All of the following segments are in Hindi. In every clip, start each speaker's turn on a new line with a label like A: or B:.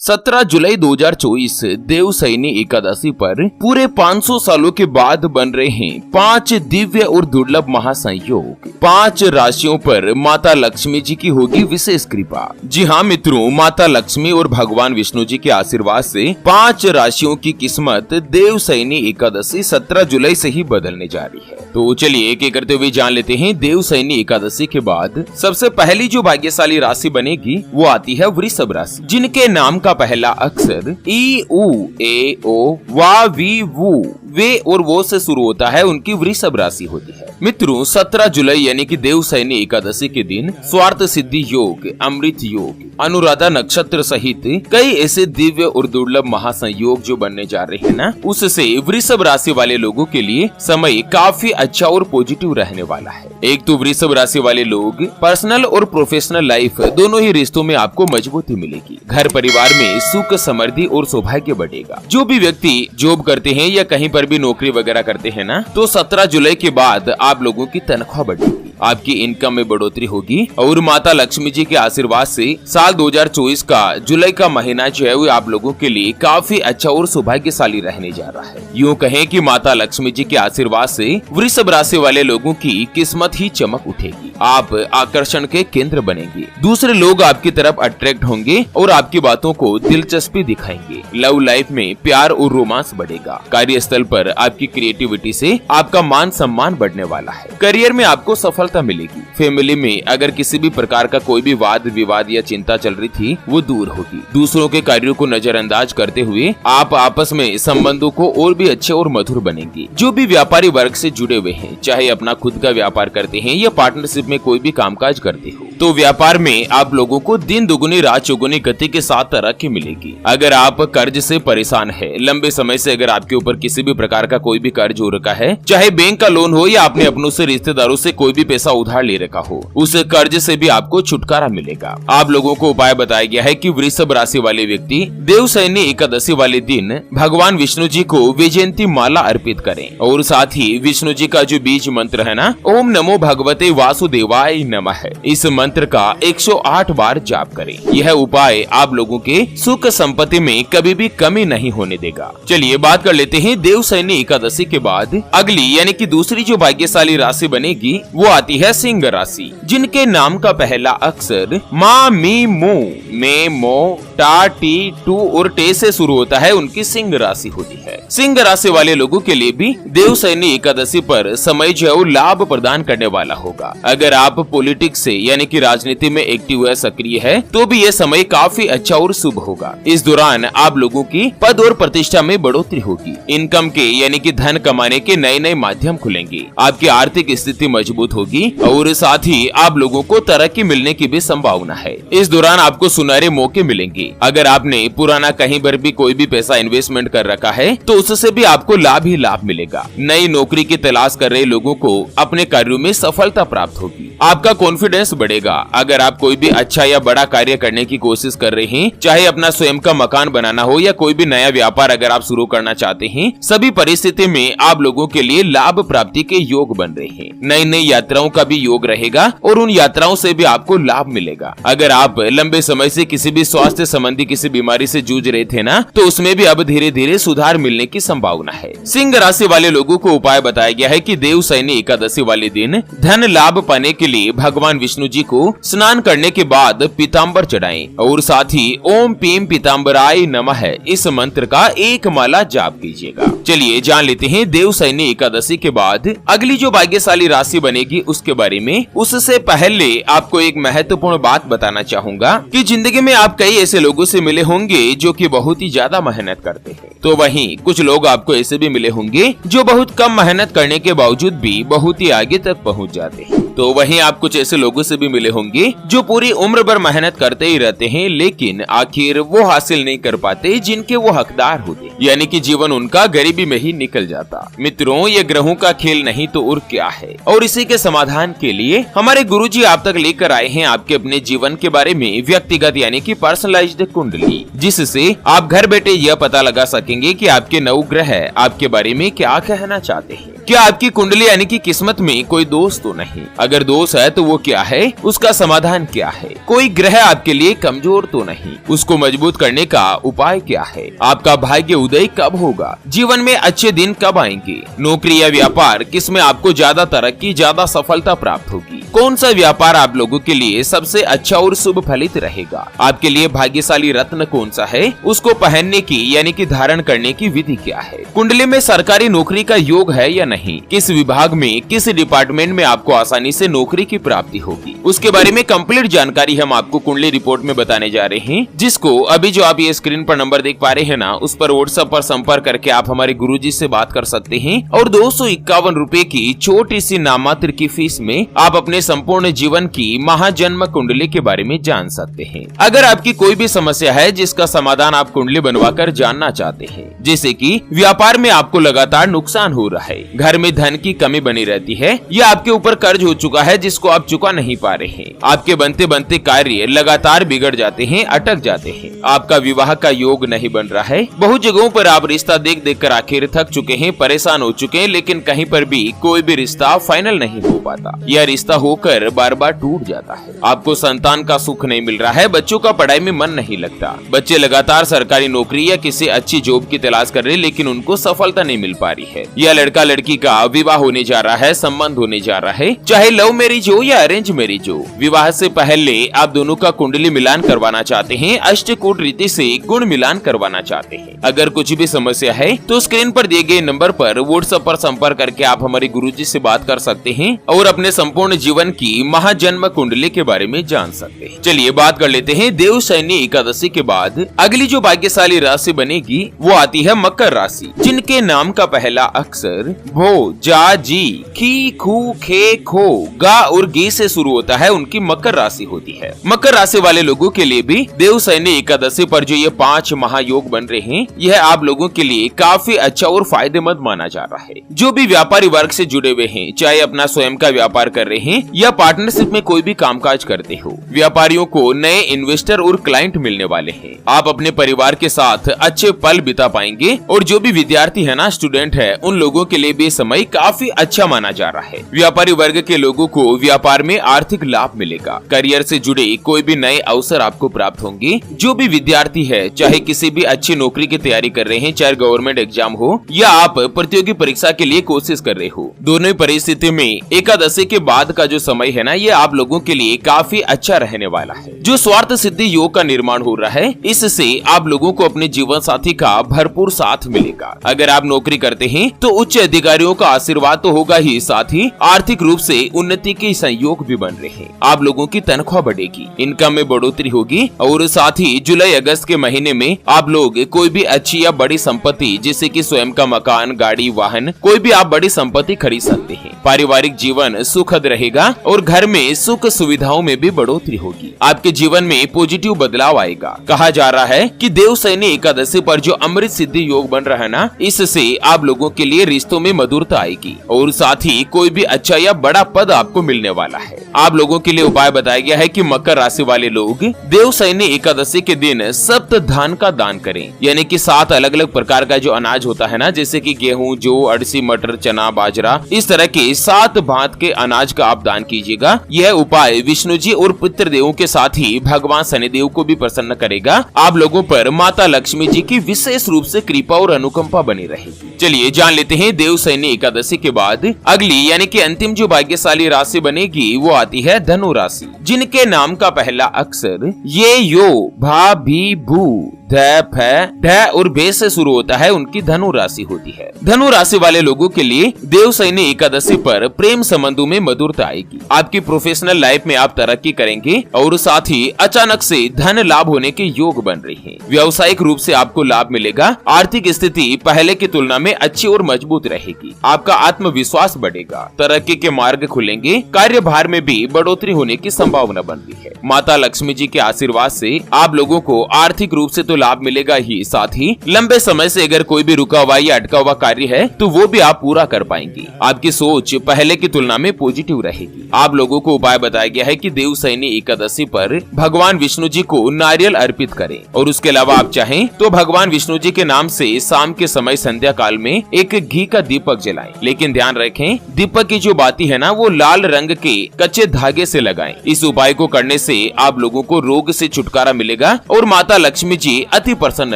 A: 17 जुलाई 2024 देवशयनी एकादशी पर पूरे 500 सालों के बाद बन रहे हैं 5 दिव्य और दुर्लभ महासंयोग। 5 राशियों पर माता लक्ष्मी जी की होगी विशेष कृपा। जी हाँ मित्रों, माता लक्ष्मी और भगवान विष्णु जी के आशीर्वाद से 5 राशियों की किस्मत देवशयनी एकादशी 17 जुलाई से ही बदलने जा रही है। तो चलिए एक एक करते हुए जान लेते हैं। देवशयनी एकादशी के बाद सबसे पहली जो भाग्यशाली राशि बनेगी वो आती है वृषभ राशि, जिनके नाम का पहला अक्षर ई उ ए ओ वा वी वू वे और वो से शुरू होता है, उनकी वृषभ राशि होती है। मित्रों 17 जुलाई यानी कि देवशयनी एकादशी के दिन स्वार्थ सिद्धि योग, अमृत योग, अनुराधा नक्षत्र सहित कई ऐसे दिव्य और दुर्लभ महासंयोग जो बनने जा रहे हैं ना, उससे वृषभ राशि वाले लोगों के लिए समय काफी अच्छा और पॉजिटिव रहने वाला है। एक तो वृषभ राशि वाले लोग पर्सनल और प्रोफेशनल लाइफ दोनों ही रिश्तों में आपको मजबूती मिलेगी। घर परिवार में सुख, समृद्धि और सौभाग्य बढ़ेगा। जो भी व्यक्ति जॉब करते हैं या कहीं पर भी नौकरी वगैरह करते हैं ना, तो 17 जुलाई के बाद आप लोगों की तनख्वाह बढ़ेगी, आपकी इनकम में बढ़ोतरी होगी और माता लक्ष्मी जी के आशीर्वाद से साल 2024 का जुलाई का महीना जो है वो आप लोगों के लिए काफी अच्छा और सौभाग्यशाली रहने जा रहा है। यूँ कहें कि माता लक्ष्मी जी के आशीर्वाद से वृषभ राशि वाले लोगों की किस्मत ही चमक उठेगी। आप आकर्षण के केंद्र बनेंगे, दूसरे लोग आपकी तरफ अट्रैक्ट होंगे और आपकी बातों को दिलचस्पी दिखाएंगे। लव लाइफ में प्यार और रोमांस बढ़ेगा। कार्यस्थल पर आपकी क्रिएटिविटी से आपका मान सम्मान बढ़ने वाला है। करियर में आपको सफलता मिलेगी। फैमिली में अगर किसी भी प्रकार का कोई भी वाद विवाद या चिंता चल रही थी वो दूर होगी। दूसरों के कार्यों को नजरअंदाज करते हुए आप आपस में संबंधों को और भी अच्छे और मधुर बनेंगे। जो भी व्यापारी वर्ग से जुड़े हुए हैं, चाहे अपना खुद का व्यापार करते हैं या पार्टनरशिप में कोई भी कामकाज करते हो, तो व्यापार में आप लोगों को दिन दुगुनी रात चौगुनी गति के साथ तरक्की मिलेगी। अगर आप कर्ज से परेशान है, लंबे समय से अगर आपके ऊपर किसी भी प्रकार का कोई भी कर्ज हो रखा है, चाहे बैंक का लोन हो या आपने अपनों से रिश्तेदारों से कोई भी पैसा उधार ले रखा हो, उस कर्ज से भी आपको छुटकारा मिलेगा। आप लोगों को उपाय बताया गया है कि वृषभ राशि वाले व्यक्ति देवशयनी एकादशी वाले दिन भगवान विष्णु जी को वैजयंती माला अर्पित करें और साथ ही विष्णु जी का जो बीज मंत्र है ना, ओम नमो भगवते वासुदेवाय नमः, इस मंत्र का 108 बार जाप करें। यह उपाय आप लोगों के सुख संपत्ति में कभी भी कमी नहीं होने देगा। चलिए बात कर लेते हैं देवशयनी एकादशी के बाद अगली यानी कि दूसरी जो भाग्यशाली राशि बनेगी वो आती है सिंह राशि, जिनके नाम का पहला अक्षर मा मी मू मे मो टा टी टू और टे से शुरू होता है, उनकी सिंह राशि होती है। सिंह राशि वाले लोगों के लिए भी देवशयनी एकादशी पर समय जो है लाभ प्रदान करने वाला होगा। अगर आप पॉलिटिक्स से यानी कि राजनीति में एक्टिव है, सक्रिय है, तो भी यह समय काफी अच्छा और शुभ होगा। इस दौरान आप लोगों की पद और प्रतिष्ठा में बढ़ोतरी होगी। इनकम के यानी कि धन कमाने के नए नए माध्यम खुलेंगे। आपकी आर्थिक स्थिति मजबूत होगी और साथ ही आप लोगों को तरक्की मिलने की भी संभावना है। इस दौरान आपको सुनहरे मौके मिलेंगे। अगर आपने पुराना कहीं पर भी कोई भी पैसा इन्वेस्टमेंट कर रखा है तो उससे भी आपको लाभ ही लाभ मिलेगा। नई नौकरी की तलाश कर रहे लोगों को अपने कार्यों में सफलता प्राप्त होगी। आपका कॉन्फिडेंस बढ़ेगा। अगर आप कोई भी अच्छा या बड़ा कार्य करने की कोशिश कर रहे हैं, चाहे अपना स्वयं का मकान बनाना हो या कोई भी नया व्यापार अगर आप शुरू करना चाहते हैं, सभी परिस्थिति में आप लोगों के लिए लाभ प्राप्ति के योग बन रहे हैं। नई नई यात्राओं का भी योग रहेगा और उन यात्राओं से भी आपको लाभ मिलेगा। अगर आप लंबे समय से किसी भी स्वास्थ्य संबंधी किसी बीमारी से जूझ रहे थे ना, तो उसमें भी अब धीरे धीरे सुधार मिलने की संभावना है। सिंह राशि वाले लोगों को उपाय बताया गया है कि देवशयनी एकादशी वाले दिन धन लाभ पाने के लिए भगवान विष्णु जी को स्नान करने के बाद पीताम्बर चढ़ाएं और साथ ही ओम पीम पीताम्बराय नमः इस मंत्र का एक माला जाप कीजिएगा। चलिए जान लेते हैं देवशयनी एकादशी के बाद अगली जो भाग्यशाली राशि बनेगी उसके बारे में। उससे पहले आपको एक महत्वपूर्ण बात बताना चाहूंगा कि जिंदगी में आप कई ऐसे लोगों से मिले होंगे जो कि बहुत ही ज्यादा मेहनत करते हैं, तो वहीं कुछ लोग आपको ऐसे भी मिले होंगे जो बहुत कम मेहनत करने के बावजूद भी बहुत ही आगे तक पहुंच जाते हैं। तो वहीं आप कुछ ऐसे लोगों से भी मिले होंगे जो पूरी उम्र भर मेहनत करते ही रहते हैं, लेकिन आखिर वो हासिल नहीं कर पाते जिनके वो हकदार होते हैं। यानी कि जीवन उनका गरीबी में ही निकल जाता। मित्रों, ये ग्रहों का खेल नहीं तो और क्या है। और इसी के समाधान के लिए हमारे गुरुजी आप तक लेकर आए हैं आपके अपने जीवन के बारे में व्यक्तिगत यानी कि पर्सनलाइज्ड कुंडली, जिससे आप घर बैठे यह पता लगा सकेंगे कि आपके 9 ग्रह आपके बारे में क्या कहना चाहते हैं। क्या आपकी कुंडली यानी कि किस्मत में कोई दोष तो नहीं? अगर दोष है तो वो क्या है, उसका समाधान क्या है? कोई ग्रह आपके लिए कमजोर तो नहीं, उसको मजबूत करने का उपाय क्या है? आपका भाग्य उदय कब होगा? जीवन में अच्छे दिन कब आएंगे? नौकरी या व्यापार, किसमें आपको ज्यादा तरक्की, ज्यादा सफलता प्राप्त होगी? कौन सा व्यापार आप लोगों के लिए सबसे अच्छा और शुभ फलित रहेगा? आपके लिए भाग्यशाली रत्न कौन सा है? उसको पहनने की यानी कि धारण करने की विधि क्या है? कुंडली में सरकारी नौकरी का योग है या नहीं? किस विभाग में, किस डिपार्टमेंट में आपको आसानी से नौकरी की प्राप्ति होगी? उसके बारे में कंप्लीट जानकारी हम आपको कुंडली रिपोर्ट में बताने जा रहे हैं, जिसको अभी जो आप ये स्क्रीन पर नंबर देख पा रहे हैं ना, उस पर व्हाट्सएप पर संपर्क करके आप हमारे गुरुजी से बात कर सकते हैं और 251 रुपए की छोटी सी नामात्र की फीस में आप अपने संपूर्ण जीवन की महाजन्म कुंडली के बारे में जान सकते हैं। अगर आपकी कोई भी समस्या है जिसका समाधान आप कुंडली बनवाकर जानना चाहते हैं, जैसे कि व्यापार में आपको लगातार नुकसान हो रहा है, घर में धन की कमी बनी रहती है, या आपके ऊपर कर्ज हो चुका है जिसको आप चुका नहीं पा रहे हैं, आपके बनते बनते कार्य लगातार बिगड़ जाते हैं, अटक जाते हैं, आपका विवाह का योग नहीं बन रहा है, बहुत जगहों पर आप रिश्ता देख देख कर आखिर थक चुके हैं, परेशान हो चुके हैं, लेकिन कहीं पर भी कोई भी रिश्ता फाइनल नहीं हो पाता, यह रिश्ता होकर बार बार टूट जाता है, आपको संतान का सुख नहीं मिल रहा है, बच्चों का पढ़ाई में मन नहीं लगता, बच्चे लगातार सरकारी नौकरी या किसी अच्छी जॉब की तलाश कर रहे लेकिन उनको सफलता नहीं मिल पा रही है, या लड़का लड़की का विवाह होने जा रहा है, संबंध होने जा रहा है, चाहे लव मैरिज हो या अरेंज मैरिज हो, विवाह से पहले आप दोनों का कुंडली मिलान करवाना चाहते हैं, अष्टकूट रीति से गुण मिलान करवाना चाहते हैं। अगर कुछ भी समस्या है तो स्क्रीन पर दिए गए नंबर पर व्हाट्सएप पर संपर्क करके आप हमारे गुरुजी से बात कर सकते हैं और अपने संपूर्ण जीवन की महाजन्म कुंडली के बारे में जान सकते हैं। चलिए बात कर लेते हैं देवशयनी एकादशी के बाद अगली जो भाग्यशाली राशि बनेगी वो आती है मकर राशि, जिनके नाम का पहला अक्षर भो, जा, जी, खी, खू, खे, खो, गा और गी से शुरू होता है, उनकी मकर राशि होती है। मकर राशि वाले लोगों के लिए भी देवशयनी एकादशी पर जो ये 5 महायोग बन रहे हैं, यह आप लोगों के लिए काफी अच्छा और फायदेमंद माना जा रहा है। जो भी व्यापारी वर्ग से जुड़े हुए हैं, चाहे अपना स्वयं का व्यापार कर रहे हैं या पार्टनरशिप में कोई भी कामकाज करते हो, व्यापारियों को नए इन्वेस्टर और क्लाइंट मिलने वाले हैं। आप अपने परिवार के साथ अच्छे पल बिता पाएंगे और जो भी विद्यार्थी है ना, स्टूडेंट है, उन लोगों के लिए भी समय काफी अच्छा माना जा रहा है। व्यापारी वर्ग के लोगों को व्यापार में आर्थिक लाभ मिलेगा। करियर से जुड़े कोई भी नए अवसर आपको प्राप्त होंगे। जो भी विद्यार्थी है, चाहे किसी भी अच्छी नौकरी की तैयारी कर रहे हैं, चाहे गवर्नमेंट एग्जाम हो या आप प्रतियोगी परीक्षा के लिए कोशिश कर रहे हो, दोनों ही परिस्थिति में एकादशी के बाद का जो समय है ना, ये आप लोगों के लिए काफी अच्छा रहने वाला है। जो स्वार्थ सिद्धि योग का निर्माण हो रहा है, इससे आप लोगों को अपने जीवन साथी का भरपूर साथ मिलेगा। अगर आप नौकरी करते हैं तो उच्च अधिकारियों का आशीर्वाद तो होगा ही, साथ ही आर्थिक रूप से उन्नति के संयोग भी बन रहे हैं। आप लोगों की तनख्वाह बढ़ेगी, इनकम में बढ़ोतरी होगी और साथ ही जुलाई अगस्त के महीने में आप लोग कोई भी अच्छी या बड़ी संपत्ति, जैसे कि स्वयं का मकान, गाड़ी, वाहन, कोई भी आप बड़ी संपत्ति खरीद सकते हैं। पारिवारिक जीवन सुखद रहेगा और घर में सुख सुविधाओं में भी बढ़ोतरी होगी। आपके जीवन में पॉजिटिव बदलाव आएगा। कहा जा रहा है कि देवशयनी एकादशी पर जो अमृत सिद्धि योग बन रहा है ना, इससे आप लोगों के लिए रिश्तों में मधुरता आएगी और साथ ही कोई भी अच्छा या बड़ा पद आपको मिलने वाला है। आप लोगों के लिए उपाय बताया गया है कि मकर राशि वाले लोग देवशयनी एकादशी के दिन सप्त धान का दान करें, यानी कि 7 अलग अलग प्रकार का जो अनाज होता है ना, जैसे कि गेहूं, जौ, अड़सी, मटर, चना, बाजरा, इस तरह के 7 भांत के अनाज का आप दान कीजिएगा। यह उपाय विष्णु जी और पितृ देवों के साथ ही भगवान शनिदेव को भी प्रसन्न करेगा। आप लोगों पर माता लक्ष्मी जी की विशेष रूप से कृपा और अनुकंपा बनी रहेगी। चलिए जान लेते हैं देवशयनी एकादशी के बाद अगली यानी कि अंतिम जो भाग्यशाली राशि बनेगी वो आती है धनु राशि, जिनके नाम का पहला अक्षर ये, यो, भा, भी, भू, ध, फ, ढ और भे से शुरू होता है, उनकी धनु राशि होती है। धनु राशि वाले लोगों के लिए देवशयनी एकादशी पर प्रेम संबंधों में मधुरता आएगी। आपकी प्रोफेशनल लाइफ में आप तरक्की करेंगे और साथ ही अचानक से धन लाभ होने के योग बन रहे हैं। व्यावसायिक रूप से आपको लाभ मिलेगा। आर्थिक स्थिति पहले की तुलना में अच्छी और मजबूत रहेगी। आपका आत्मविश्वास बढ़ेगा, तरक्की के मार्ग खुलेंगे, कार्यभार में भी बढ़ोतरी होने की संभावना बन रही है। माता लक्ष्मी जी के आशीर्वाद से आप लोगों को आर्थिक रूप से तो लाभ मिलेगा ही, साथ ही लंबे समय से अगर कोई भी रुका हुआ या अटका हुआ कार्य है तो वो भी आप पूरा कर पाएंगे। आपकी सोच पहले की तुलना में पॉजिटिव रहेगी। आप लोगों को उपाय बताया गया है कि देवशयनी एकादशी पर भगवान विष्णु जी को नारियल अर्पित करें, और उसके अलावा आप चाहें तो भगवान विष्णु जी के नाम से शाम के समय संध्या काल में एक घी का दीपक जलाएं। लेकिन ध्यान रखें, दीपक की जो बाती है ना, वो लाल रंग के कच्चे धागे से लगाएं। इस उपाय को करने से आप लोगों को रोग से छुटकारा मिलेगा और माता लक्ष्मी जी अति प्रसन्न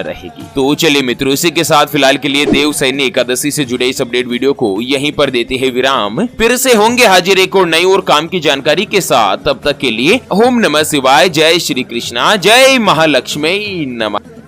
A: रहेगी। तो चलिए मित्रों, इसी के साथ फिलहाल के लिए देवशयनी एकादशी से जुड़े इस अपडेट वीडियो को यहीं पर देते हैं विराम। फिर से होंगे हाजिर एक और नई और काम की जानकारी के साथ। तब तक के लिए ओम नमः शिवाय, जय श्री कृष्णा, जय महालक्ष्मी नमः।